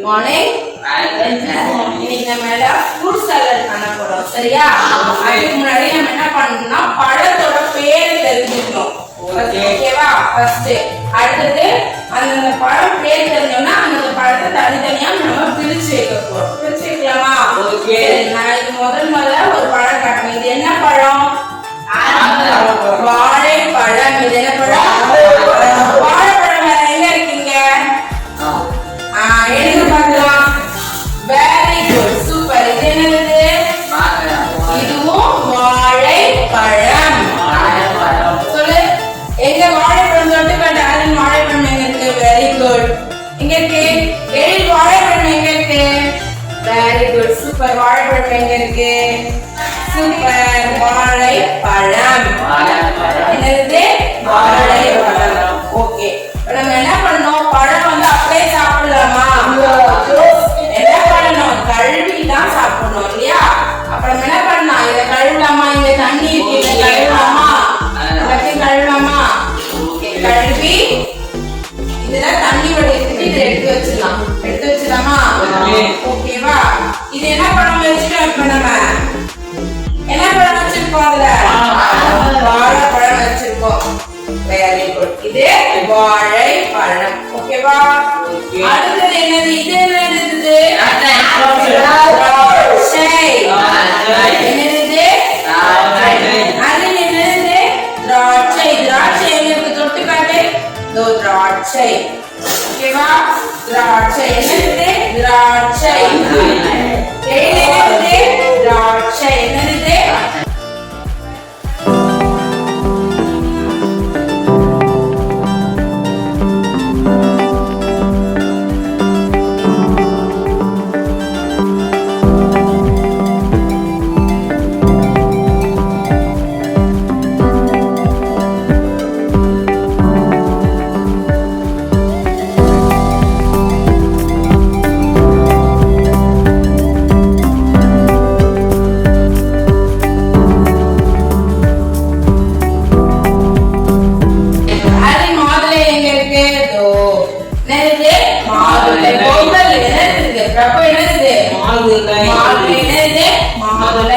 Morning. இன்னைக்கு நம்ம fruit salad பண்ண போறோம். சரியா? அதுக்கு முன்னாடி நம்ம என்ன பண்ணணும்னா பழத்தோட பேரை தெரிஞ்சுக்கணும். ஓகேவா? ஃபர்ஸ்ட் அடுத்து அந்த பழம் பேர் தெரிஞ்சோம்னா அந்த பழத்தை தனித்தனியா நம்ம பிரிச்சு வைக்க போறோம். பிரிச்சு வைக்கலாமா? ஓகே. நான் இது முதல்ல ஒரு பழம் காட்டுறேன். இது என்ன பழம்? வாழைப்பழம். இது என்ன பழம்? வாழைப்பழம். எங்க இருக்கீங்க? எழுதி பார்க்கலாம். Very good, super. இது என்னது? இதுவும் வாழைப்பழம். சொல்லு, எங்க வாழைப்பழம் தொட்டு காட்டு. ஆரன் வாழைப்பழம் எங்க இருக்கு? Very good. எங்க இருக்கு? எழில் வாழைப்பழம் எங்க இருக்கு? Very good, super. வாழைப்பழம் எங்க இருக்கு? சூப்பர், வாழைப்பழம். என்னது? வாழைப்பழம். ஓகே, நம்ம என்ன பண்ணோம்? பழம் வந்து அப்படியே சாப்பிடலாமா? என்ன பண்ணணும்? கழுவி தான் சாப்பிடணும் இல்லையா? அப்புறம் என்ன பண்ணலாம்? இதை கழுவலாமா? இங்க தண்ணி இருக்கு, இதை கழுவலாமா? எல்லாத்தையும் கழுவலாமா? கழுவி இதுல தண்ணி வடிகட்டி இதை எடுத்து வச்சிடலாம். எடுத்து வச்சிடலாமா? ஓகேவா? இது என்ன பழம் வச்சுட்டோம்? இப்ப நம்ம என்ன பழம் வச்சிருக்கோம்? அதுல வாழைப்பழம் வச்சிருக்கோம். Very good. இது வாழைப்பழம். ஓகேவா? அடுத்தது என்னது? இது என்னது? திராட்சை. என்னது? அது என்னது? திராட்சை. திராட்சை எங்களுக்கு தொட்டு காட்டு. திராட்சை. ஓகேவா? திராட்சை. என்னது? திராட்சை. என்னது? திராட்சை. என்னது? மாதுளை.